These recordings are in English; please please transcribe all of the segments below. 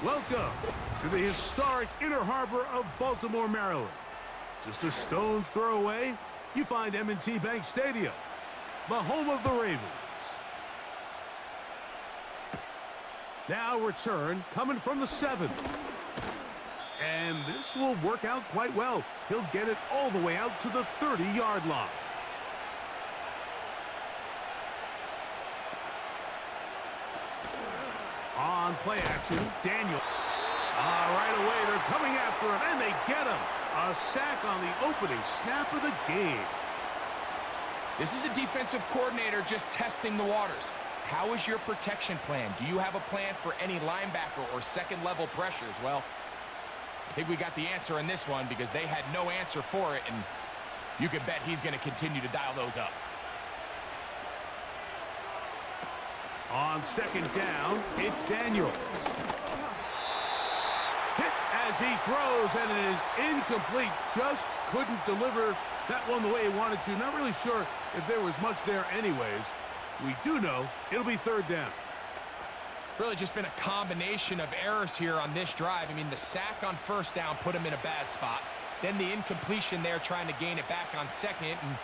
Welcome to the historic Inner Harbor of Baltimore, Maryland. Just a stone's throw away, you find M&T Bank Stadium, the home of the Ravens. Now return coming from the 7. And this will work out quite well. He'll get it all the way out to the 30-yard line. On play action, Daniel. Right away, they're coming after him, and they get him. A sack on the opening snap of the game. This is a defensive coordinator just testing the waters. How is your protection plan? Do you have a plan for any linebacker or second-level pressures? Well, I think we got the answer in this one because they had no answer for it, and you can bet he's going to continue to dial those up. On second down, it's Daniel. Hit as he throws, and it is incomplete. Just couldn't deliver that one the way he wanted to. Not really sure if there was much there anyways. We do know it'll be third down. Really just been a combination of errors here on this drive. I mean, the sack on first down put him in a bad spot. Then the incompletion there trying to gain it back on second. And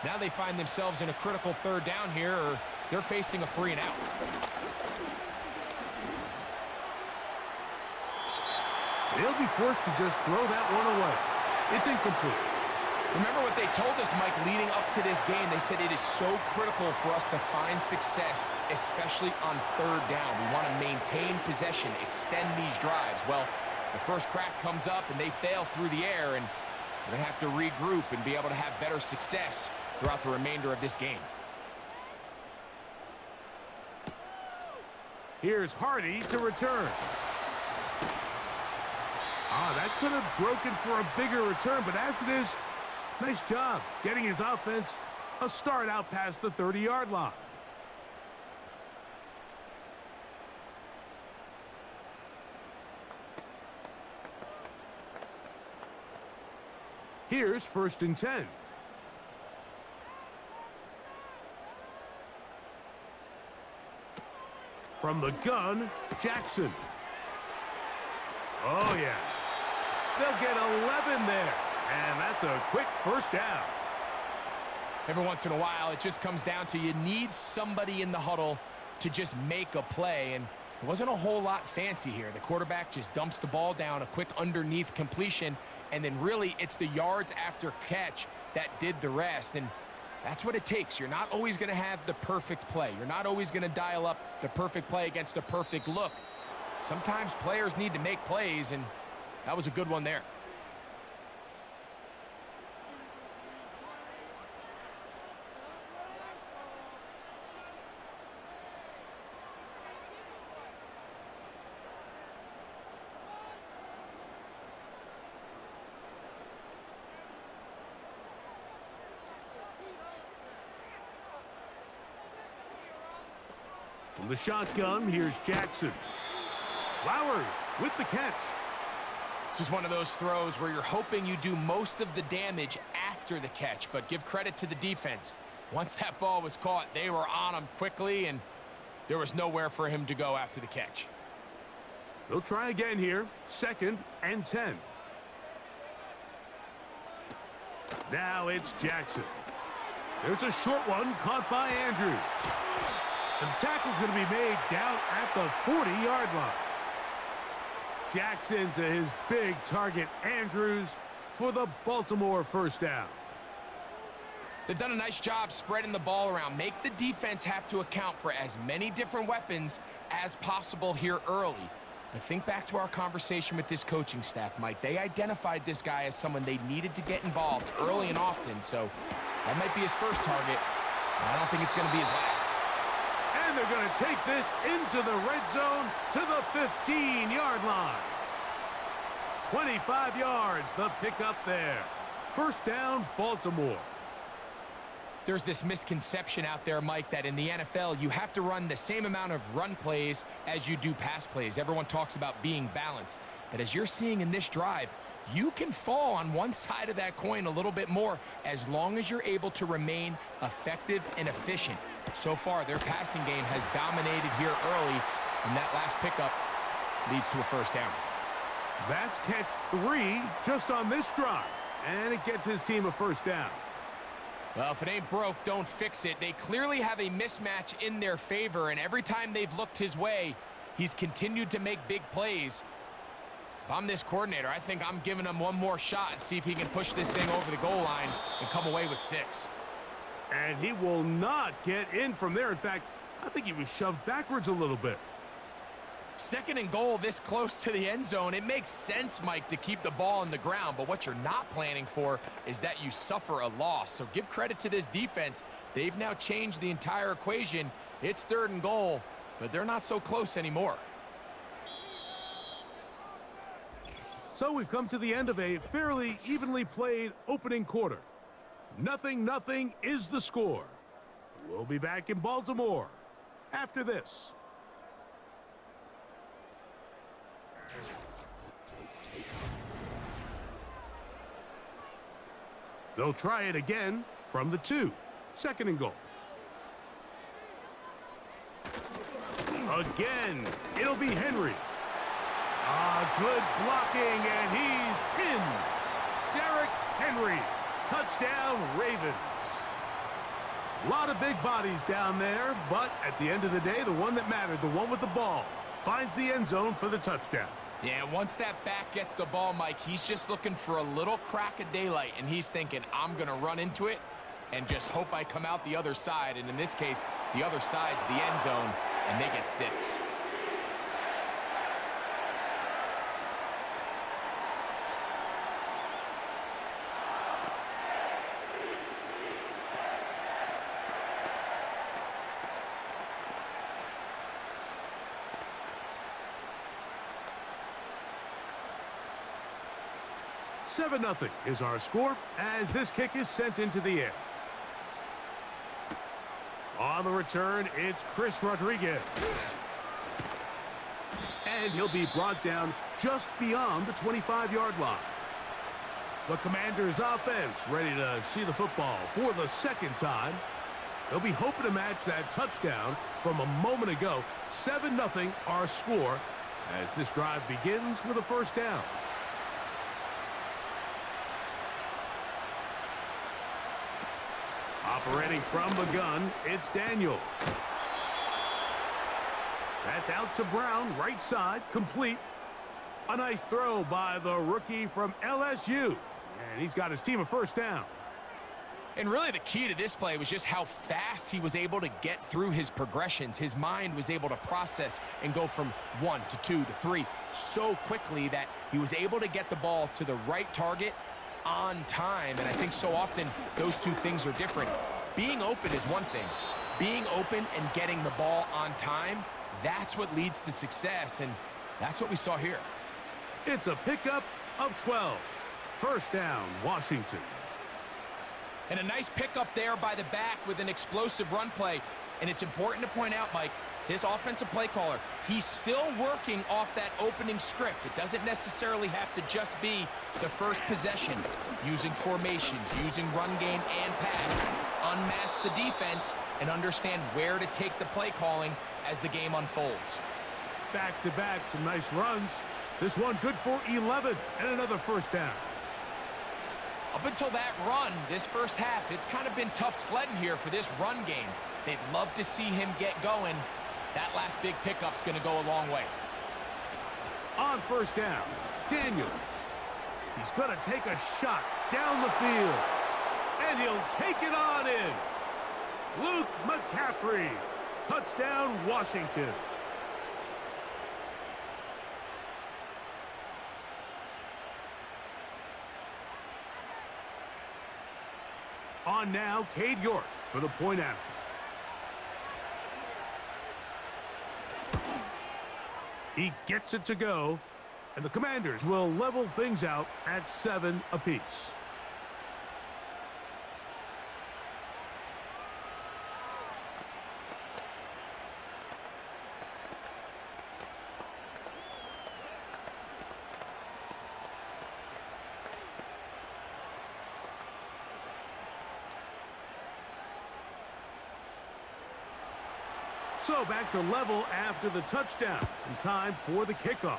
now they find themselves in a critical third down here, or they're facing a 3 and out. They'll be forced to just throw that one away. It's incomplete. Remember what they told us, Mike, leading up to this game. They said it is so critical for us to find success, especially on third down. We want to maintain possession, extend these drives. Well, the first crack comes up and they fail through the air, and we're going to have to regroup and be able to have better success throughout the remainder of this game. Here's Hardy to return. That could have broken for a bigger return, but as it is, nice job getting his offense a start out past the 30-yard line. Here's 1st and 10. From the gun, Jackson. Oh, yeah. They'll get 11 there. And that's a quick first down. Every once in a while, it just comes down to you need somebody in the huddle to just make a play. And it wasn't a whole lot fancy here. The quarterback just dumps the ball down, a quick underneath completion, and then really it's the yards after catch that did the rest. And that's what it takes. You're not always going to have the perfect play. You're not always going to dial up the perfect play against the perfect look. Sometimes players need to make plays, and that was a good one there. From the shotgun, here's Jackson. Flowers with the catch. This is one of those throws where you're hoping you do most of the damage after the catch, but give credit to the defense. Once that ball was caught, they were on him quickly, and there was nowhere for him to go after the catch. They'll try again here. 2nd and 10. Now it's Jackson. There's a short one caught by Andrews. The tackle's going to be made down at the 40-yard line. Jackson to his big target, Andrews, for the Baltimore first down. They've done a nice job spreading the ball around. Make the defense have to account for as many different weapons as possible here early. But think back to our conversation with this coaching staff, Mike. They identified this guy as someone they needed to get involved early and often, so that might be his first target. I don't think it's going to be his last. And they're going to take this into the red zone to the 15-yard line. 25 yards, the pickup there. First down, Baltimore. There's this misconception out there, Mike, that in the NFL, you have to run the same amount of run plays as you do pass plays. Everyone talks about being balanced. But as you're seeing in this drive, you can fall on one side of that coin a little bit more as long as you're able to remain effective and efficient. So far, their passing game has dominated here early, and that last pickup leads to a first down. That's catch 3 just on this drive, and it gets his team a first down. Well, if it ain't broke, don't fix it. They clearly have a mismatch in their favor, and every time they've looked his way, he's continued to make big plays. If I'm this coordinator, I think I'm giving him one more shot and see if he can push this thing over the goal line and come away with 6. And he will not get in from there. In fact, I think he was shoved backwards a little bit. 2nd and goal this close to the end zone. It makes sense, Mike, to keep the ball on the ground, but what you're not planning for is that you suffer a loss. So give credit to this defense. They've now changed the entire equation. It's 3rd and goal, but they're not so close anymore. So we've come to the end of a fairly evenly played opening quarter. 0-0 is the score. We'll be back in Baltimore after this. They'll try it again from the 2. 2nd and goal. Again, it'll be Henry. Good blocking, and he's in. Derrick Henry, touchdown Ravens. A lot of big bodies down there, but at the end of the day, the one that mattered, the one with the ball, finds the end zone for the touchdown. Yeah, once that back gets the ball, Mike, he's just looking for a little crack of daylight, and he's thinking, I'm going to run into it and just hope I come out the other side. And in this case, the other side's the end zone, and they get 6. Seven 0 is our score as this kick is sent into the air. On the return, it's Chris Rodriguez. And he'll be brought down just beyond the 25-yard line. The Commanders' offense ready to see the football for the 2nd time. They'll be hoping to match that touchdown from a moment ago. 7-0 our score as this drive begins with a first down. Operating from the gun, it's Daniels. That's out to Brown, right side, complete. A nice throw by the rookie from LSU. And he's got his team a first down. And really the key to this play was just how fast he was able to get through his progressions. His mind was able to process and go from 1 to 2 to 3 so quickly that he was able to get the ball to the right target on time. And I think so often those two things are different. Being open is one thing. Being open and getting the ball on time, that's what leads to success, and that's what we saw here. It's a pickup of 12. First down, Washington. And a nice pickup there by the back with an explosive run play. And it's important to point out, Mike, his offensive play caller, he's still working off that opening script. It doesn't necessarily have to just be the first possession. Using formations, using run game and pass. Unmask the defense and understand where to take the play calling as the game unfolds. Back-to-back, some nice runs. This one good for 11 and another first down. Up until that run, this first half, it's kind of been tough sledding here for this run game. They'd love to see him get going. That last big pickup's going to go a long way. On first down, Daniels. He's going to take a shot down the field. And he'll take it on in. Luke McCaffrey. Touchdown, Washington. On now, Cade York for the point after. He gets it to go, and the Commanders will level things out at 7 apiece. So back to level after the touchdown. And time for the kickoff.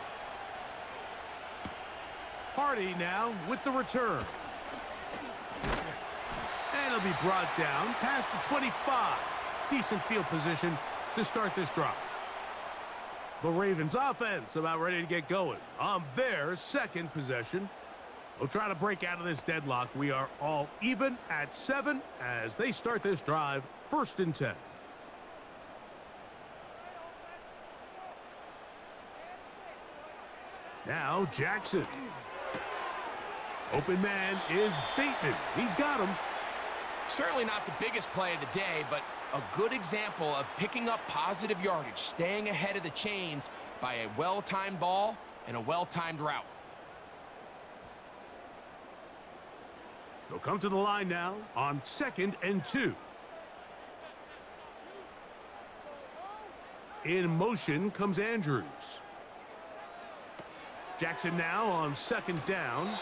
Hardy now with the return. And it'll be brought down past the 25. Decent field position to start this drive. The Ravens offense about ready to get going on their second possession. They'll try to break out of this deadlock. We are all even at 7 as they start this drive, 1st and 10. Now Jackson. Open man is Bateman. He's got him. Certainly not the biggest play of the day, but a good example of picking up positive yardage, staying ahead of the chains by a well-timed ball and a well-timed route. They'll come to the line now on 2nd and 2. In motion comes Andrews. Jackson now on 2nd down.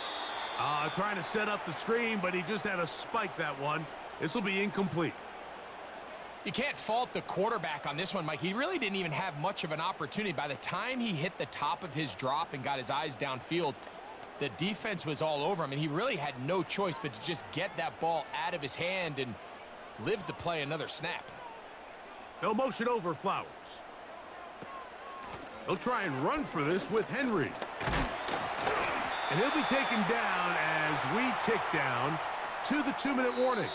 Trying to set up the screen, but he just had to spike that one. This will be incomplete. You can't fault the quarterback on this one, Mike. He really didn't even have much of an opportunity. By the time he hit the top of his drop and got his eyes downfield, the defense was all over him, and he really had no choice but to just get that ball out of his hand and live to play another snap. They'll motion over Flowers. They'll try and run for this with Henry. And he'll be taken down as we tick down to the 2-minute warning.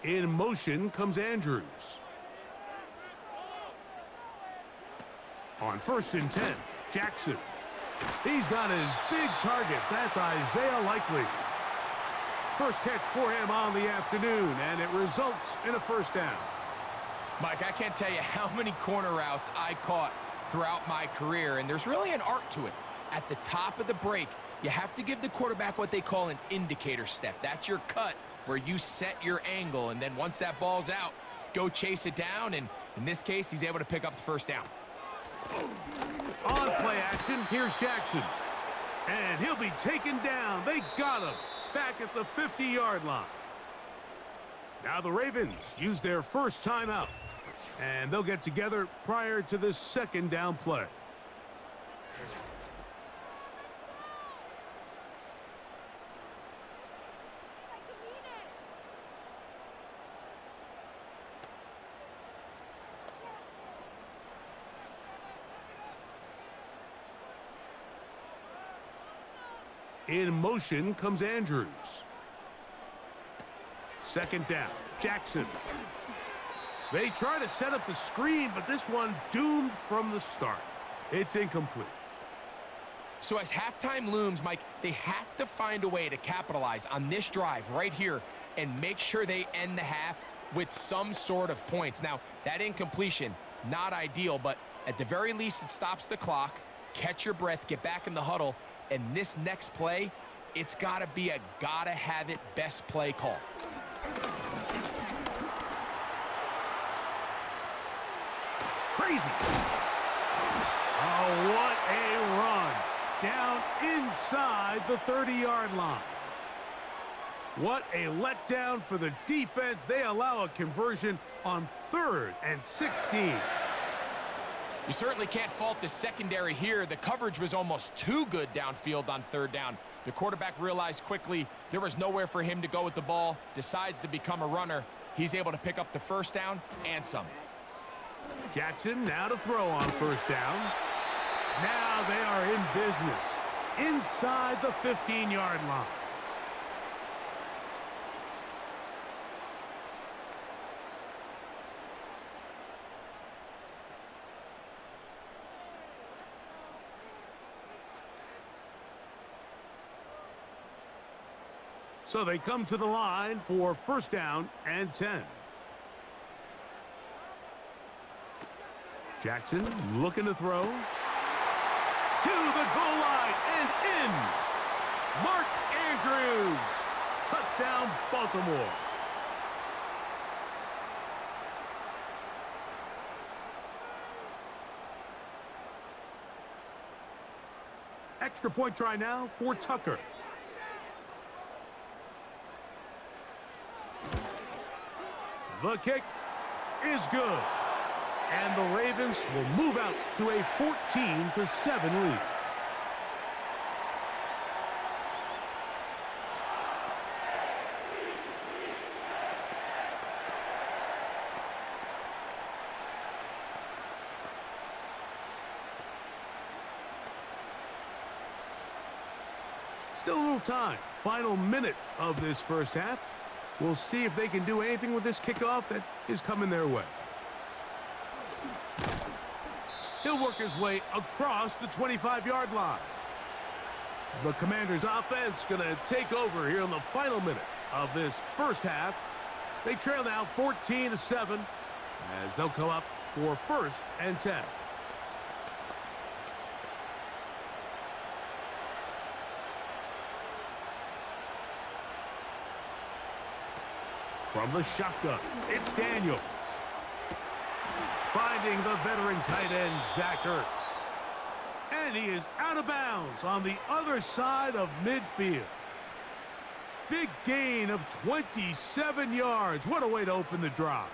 In motion comes Andrews. On 1st and 10, Jackson. He's got his big target. That's Isaiah Likely. First catch for him on the afternoon, and it results in a 1st down. Mike, I can't tell you how many corner routes I caught throughout my career, and there's really an art to it. At the top of the break, you have to give the quarterback what they call an indicator step. That's your cut where you set your angle, and then once that ball's out, go chase it down, and in this case, he's able to pick up the 1st down. On play action, here's Jackson. And he'll be taken down. They got him back at the 50-yard line. Now the Ravens use their first timeout. And they'll get together prior to this 2nd down play. In motion comes Andrews. 2nd down, Jackson. They try to set up the screen, but this one doomed from the start. It's incomplete. So as halftime looms, Mike, they have to find a way to capitalize on this drive right here and make sure they end the half with some sort of points. Now, that incompletion, not ideal, but at the very least, it stops the clock. Catch your breath, get back in the huddle, and this next play, it's got to be a gotta-have-it best play call. Crazy. Oh, what a run. Down inside the 30-yard line. What a letdown for the defense. They allow a conversion on 3rd and 16. You certainly can't fault the secondary here. The coverage was almost too good downfield on 3rd down. The quarterback realized quickly there was nowhere for him to go with the ball, decides to become a runner. He's able to pick up the 1st down and some. Jackson now to throw on 1st down. Now they are in business inside the 15-yard line. So they come to the line for 1st down and 10. Jackson looking to throw. To the goal line and in. Mark Andrews. Touchdown, Baltimore. Extra point try now for Tucker. The kick is good. And the Ravens will move out to a 14-7 lead. Still a little time. Final minute of this first half. We'll see if they can do anything with this kickoff that is coming their way. He'll work his way across the 25-yard line. The Commanders' offense going to take over here in the final minute of this first half. They trail now 14-7 as they'll come up for 1st and 10. From the shotgun, it's Daniels. Finding the veteran tight end, Zach Ertz. And he is out of bounds on the other side of midfield. Big gain of 27 yards. What a way to open the drive.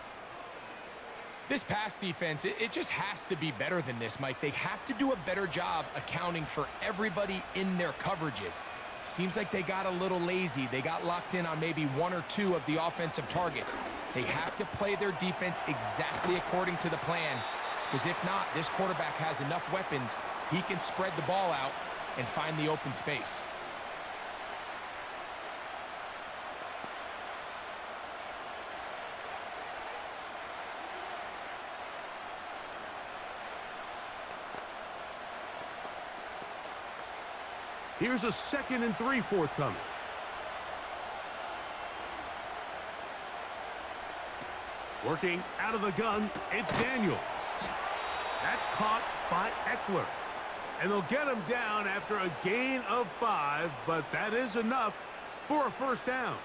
This pass defense, it just has to be better than this, Mike. They have to do a better job accounting for everybody in their coverages. Seems like they got a little lazy. They got locked in on maybe 1 or 2 of the offensive targets. They have to play their defense exactly according to the plan, because if not, this quarterback has enough weapons. He can spread the ball out and find the open space. Here's a 2nd and 3 forthcoming. Working out of the gun, it's Daniels. That's caught by Eckler. And they'll get him down after a gain of 5, but that is enough for a 1st down.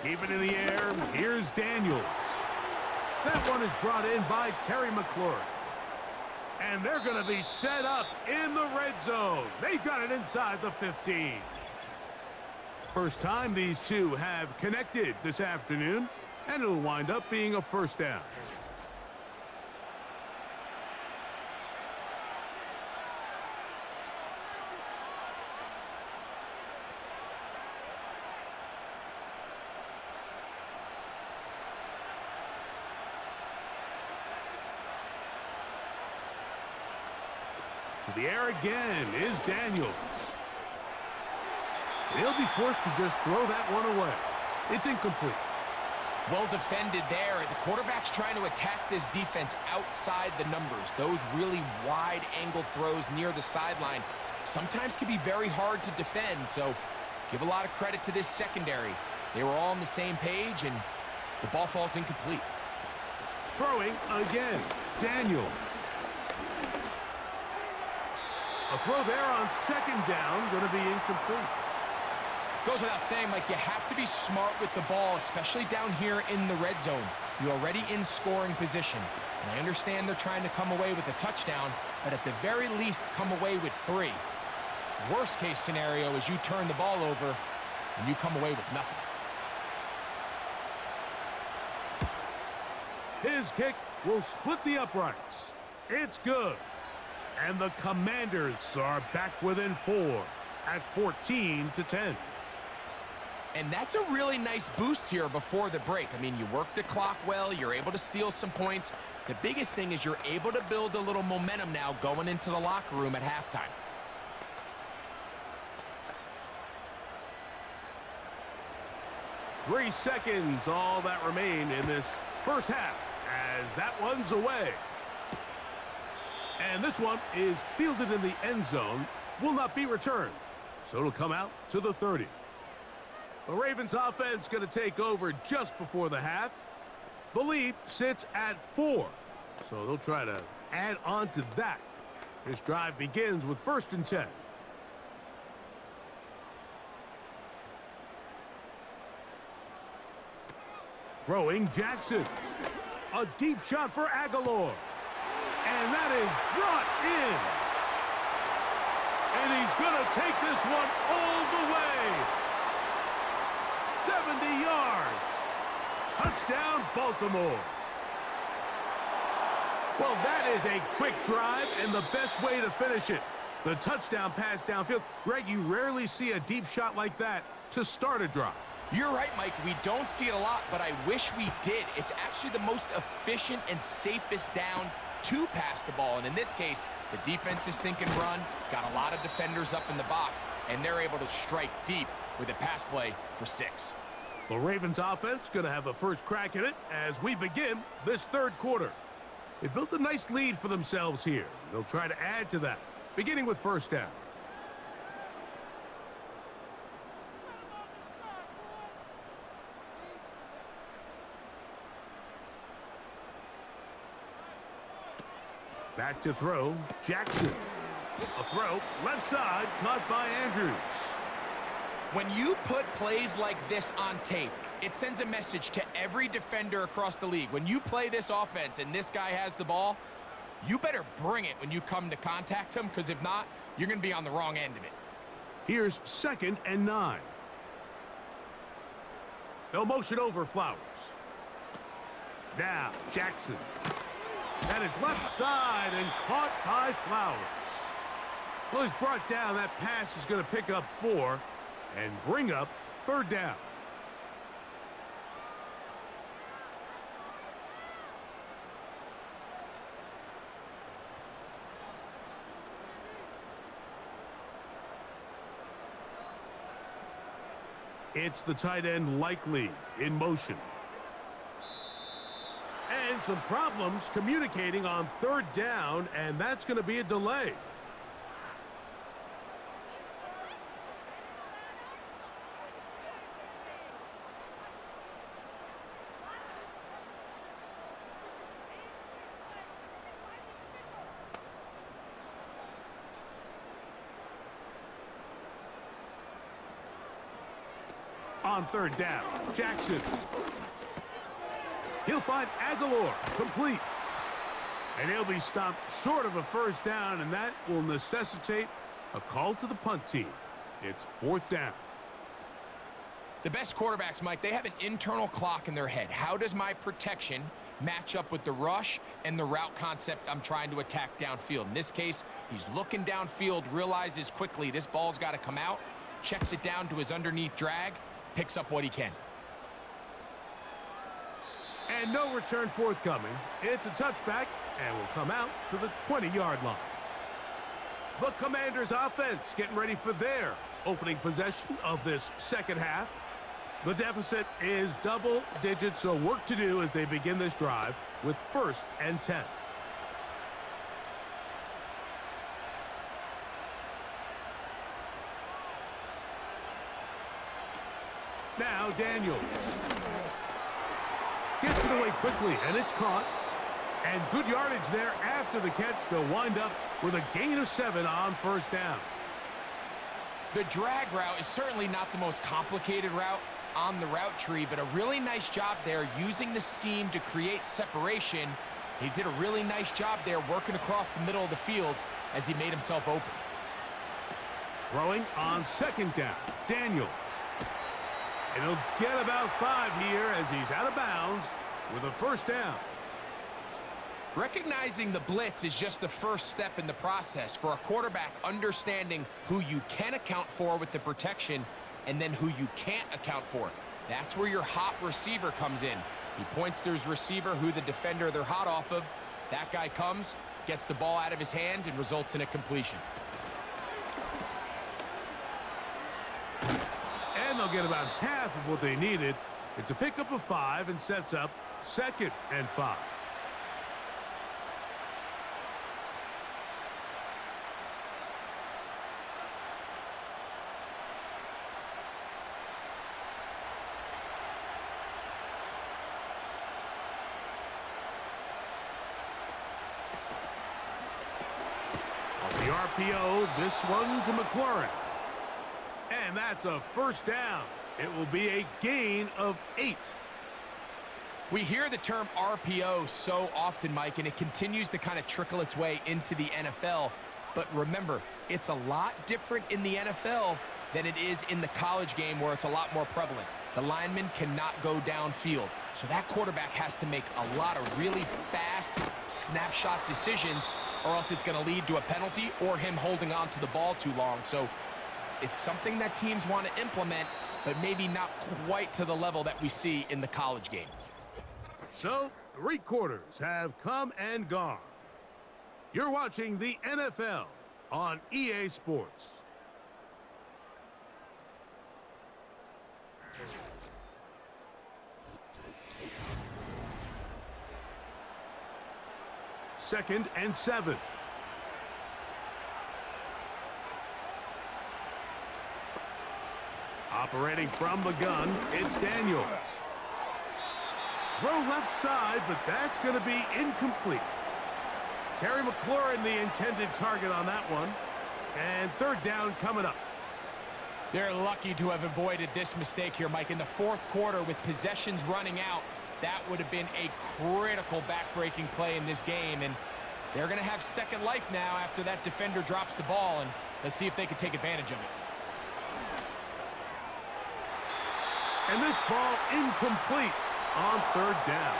Keep it in the air. Here's Daniels. That one is brought in by Terry McLaurin. And they're going to be set up in the red zone. They've got it inside the 15. First time these two have connected this afternoon, and it'll wind up being a 1st down. To the air again is Daniels. They'll be forced to just throw that one away. It's incomplete. Well defended there. The quarterback's trying to attack this defense outside the numbers. Those really wide angle throws near the sideline sometimes can be very hard to defend, so give a lot of credit to this secondary. They were all on the same page, and the ball falls incomplete. Throwing again, Daniels. A throw there on 2nd down, going to be incomplete. Goes without saying, Mike, you have to be smart with the ball, especially down here in the red zone. You're already in scoring position. And I understand they're trying to come away with a touchdown, but at the very least, come away with 3. Worst case scenario is you turn the ball over and you come away with nothing. His kick will split the uprights. It's good. And the Commanders are back within 4 at 14-10. And that's a really nice boost here before the break. I mean, you work the clock well, you're able to steal some points. The biggest thing is you're able to build a little momentum now going into the locker room at halftime. Three seconds, all that remain in this first half, as that one's away. And this one is fielded in the end zone will not be returned. So it'll come out to the 30. The Ravens offense going to take over just before the half. The lead sits at 4. So they'll try to add on to that. This drive begins with 1st and 10. Throwing Jackson. A deep shot for Aguilar. And that is brought in. And he's going to take this one all the way. 70 yards. Touchdown, Baltimore. Well, that is a quick drive and the best way to finish it. The touchdown pass downfield. Greg, you rarely see a deep shot like that to start a drive. You're right, Mike. We don't see it a lot, but I wish we did. It's actually the most efficient and safest down to pass the ball. And in this case, the defense is thinking run, got a lot of defenders up in the box, and they're able to strike deep with a pass play for 6. The Ravens offense going to have a first crack at it as we begin this 3rd quarter. They built a nice lead for themselves here. They'll try to add to that, beginning with 1st down. Back to throw, Jackson. A throw, left side, caught by Andrews. When you put plays like this on tape, it sends a message to every defender across the league. When you play this offense and this guy has the ball, you better bring it when you come to contact him, because if not, you're going to be on the wrong end of it. Here's 2nd and 9. They'll motion over Flowers. Now, Jackson. That is left side and caught by Flowers. Well, he's brought down. That pass is going to pick up 4 and bring up 3rd down. It's the tight end Likely in motion. And some problems communicating on 3rd down, and that's going to be a delay. On 3rd down, Jackson. He'll find Aguilar, complete. And he'll be stopped short of a 1st down, and that will necessitate a call to the punt team. It's 4th down. The best quarterbacks, Mike, they have an internal clock in their head. How does my protection match up with the rush and the route concept I'm trying to attack downfield? In this case, he's looking downfield, realizes quickly this ball's got to come out, checks it down to his underneath drag, picks up what he can. And no return forthcoming. It's a touchback and will come out to the 20-yard line. The Commanders' offense getting ready for their opening possession of this 2nd half. The deficit is double digits, so work to do as they begin this drive with 1st and 10. Now Daniels. Gets it away quickly, and it's caught. And good yardage there after the catch. They'll wind up with a gain of 7 on 1st down. The drag route is certainly not the most complicated route on the route tree, but a really nice job there using the scheme to create separation. He did a really nice job there working across the middle of the field as he made himself open. Throwing on 2nd down, Daniels. And he'll get about 5 here as he's out of bounds with a 1st down. Recognizing the blitz is just the first step in the process for a quarterback, understanding who you can account for with the protection and then who you can't account for. That's where your hot receiver comes in. He points to his receiver, who the defender they're hot off of. That guy comes, gets the ball out of his hand, and results in a completion. And they'll get about half of what they needed. It's a pickup of 5 and sets up 2nd and 5. RPO, this one to McLaurin. And that's a first down. It will be a gain of 8. We hear the term RPO so often, Mike, and it continues to kind of trickle its way into the NFL. But remember, it's a lot different in the NFL than it is in the college game where it's a lot more prevalent. The lineman cannot go downfield. So that quarterback has to make a lot of really fast snapshot decisions, or else it's going to lead to a penalty or him holding on to the ball too long. So it's something that teams want to implement, but maybe not quite to the level that we see in the college game. So, 3 quarters have come and gone. You're watching the NFL on EA Sports. Second and 7. Operating from the gun, it's Daniels. Throw left side, but that's going to be incomplete. Terry McLaurin, the intended target on that one. And third down coming up. They're lucky to have avoided this mistake here, Mike. In the fourth quarter, with possessions running out, that would have been a critical back-breaking play in this game. And they're going to have second life now after that defender drops the ball. And let's see if they can take advantage of it. And this ball incomplete on third down.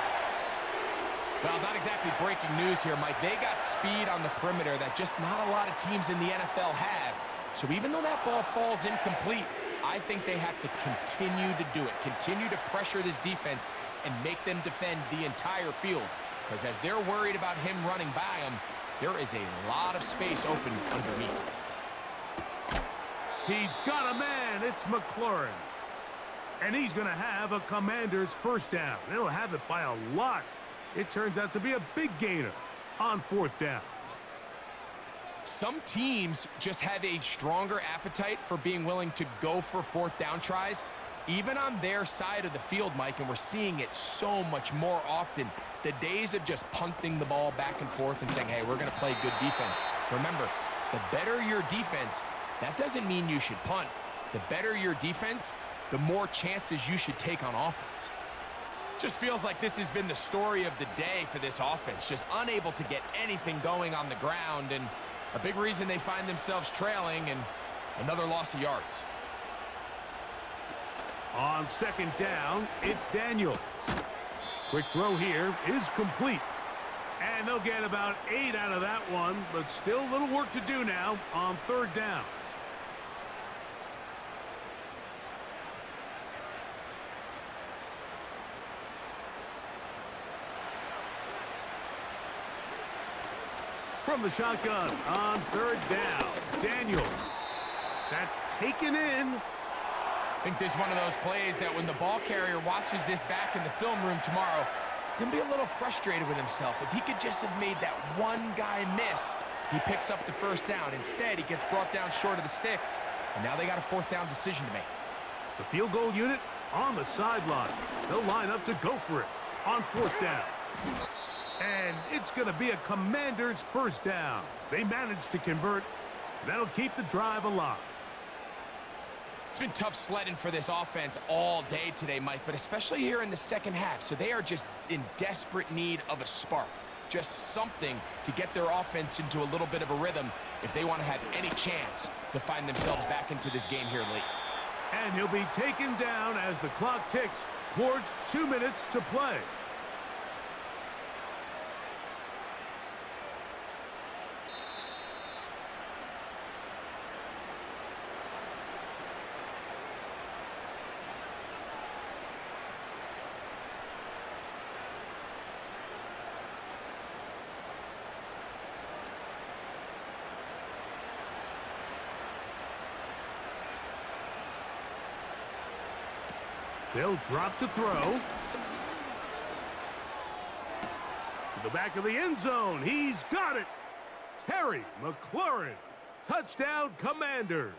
Well, not exactly breaking news here, Mike. They got speed on the perimeter that just not a lot of teams in the NFL have. So even though that ball falls incomplete, I think they have to continue to do it. Continue to pressure this defense and make them defend the entire field. Because as they're worried about him running by them, there is a lot of space open underneath. He's got a man. It's McLaurin. And he's going to have a Commander's first down. They'll have it by a lot. It turns out to be a big gainer on fourth down. Some teams just have a stronger appetite for being willing to go for fourth down tries, even on their side of the field, Mike, and we're seeing it so much more often. The days of just punting the ball back and forth and saying, hey, we're going to play good defense. Remember, the better your defense, that doesn't mean you should punt. The better your defense, the more chances you should take on offense. Just feels like this has been the story of the day for this offense. Just unable to get anything going on the ground, and a big reason they find themselves trailing, and another loss of yards. On second down, it's Daniels. Quick throw here is complete. And they'll get about 8 out of that one, but still a little work to do now on third down. From the shotgun on third down, Daniels. That's taken in. I think this is one of those plays that when the ball carrier watches this back in the film room tomorrow, he's going to be a little frustrated with himself. If he could just have made that one guy miss, he picks up the first down. Instead, he gets brought down short of the sticks, and now they got a fourth down decision to make. The field goal unit on the sideline. They'll line up to go for it on fourth down. And it's going to be a Commander's first down. They managed to convert. That'll keep the drive alive. It's been tough sledding for this offense all day today, Mike, but especially here in the second half. So they are just in desperate need of a spark. Just something to get their offense into a little bit of a rhythm if they want to have any chance to find themselves back into this game here late. And he'll be taken down as the clock ticks towards 2 minutes to play. They'll drop to throw. To the back of the end zone. He's got it. Terry McLaurin. Touchdown, Commanders.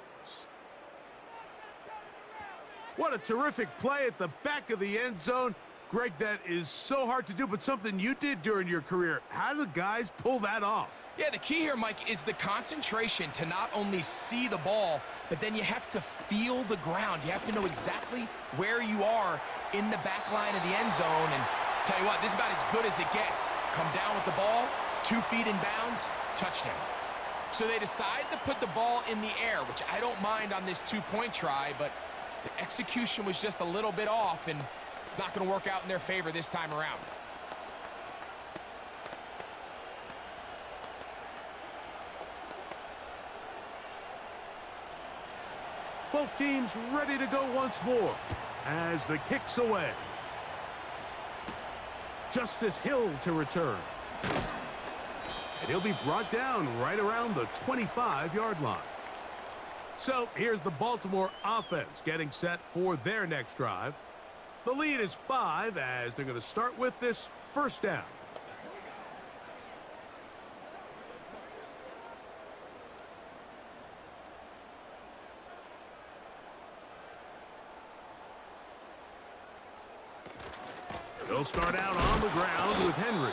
What a terrific play at the back of the end zone. Greg, that is so hard to do, but something you did during your career. How do guys pull that off? Yeah, the key here, Mike, is the concentration to not only see the ball, but then you have to feel the ground. You have to know exactly where you are in the back line of the end zone. And tell you what, this is about as good as it gets. Come down with the ball, 2 feet in bounds, touchdown. So they decide to put the ball in the air, which I don't mind on this 2-point try, but the execution was just a little bit off, and it's not going to work out in their favor this time around. Both teams ready to go once more as the kick's away. Justice Hill to return. And he'll be brought down right around the 25-yard line. So here's the Baltimore offense getting set for their next drive. The lead is 5 as they're going to start with this first down. They'll start out on the ground with Henry.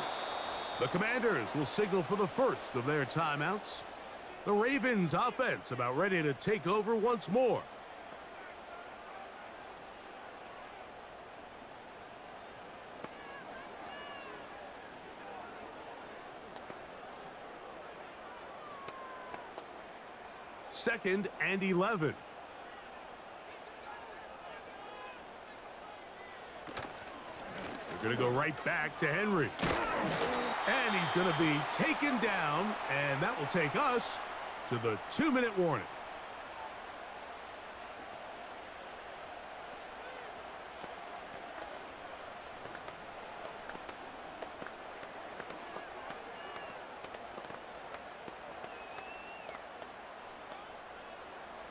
The Commanders will signal for the first of their timeouts. The Ravens offense about ready to take over once more. Second and 11. They're going to go right back to Henry. And he's going to be taken down, and that will take us to the 2-minute warning.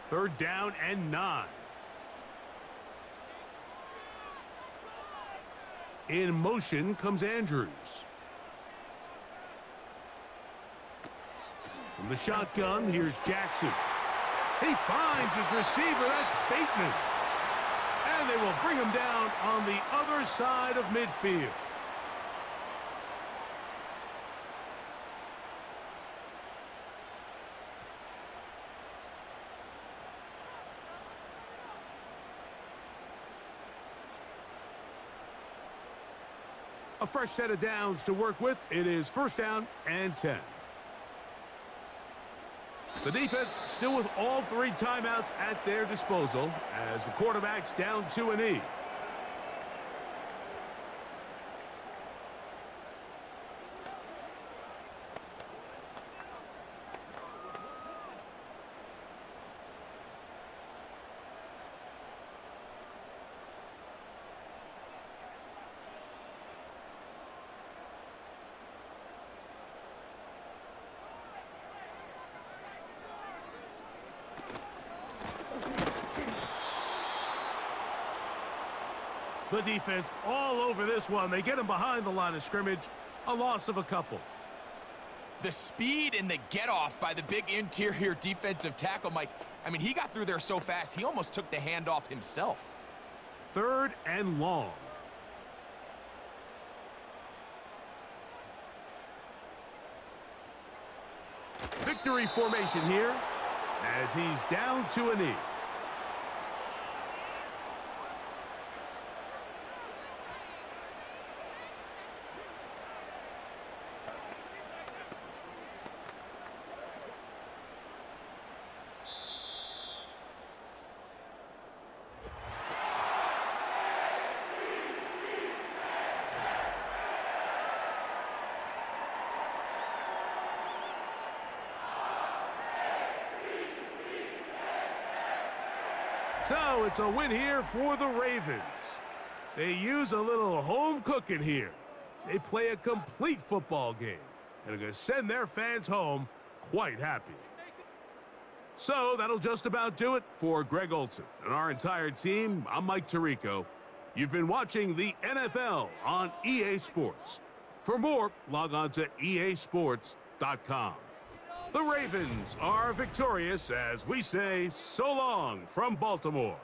Third down and 9. In motion comes Andrews. From the shotgun, here's Jackson. He finds his receiver. That's Bateman. And they will bring him down on the other side of midfield. A fresh set of downs to work with. It is first down and 10. The defense still with all 3 timeouts at their disposal as the quarterback's down to a knee. The defense all over this one. They get him behind the line of scrimmage. A loss of a couple. The speed and the get-off by the big interior defensive tackle, Mike. I mean, he got through there so fast, he almost took the handoff himself. Third and long. Victory formation here as he's down to a knee. So it's a win here for the Ravens. They use a little home cooking here. They play a complete football game and are going to send their fans home quite happy. So that'll just about do it for Greg Olsen and our entire team. I'm Mike Tirico. You've been watching the NFL on EA Sports. For more, log on to easports.com. The Ravens are victorious as we say so long from Baltimore.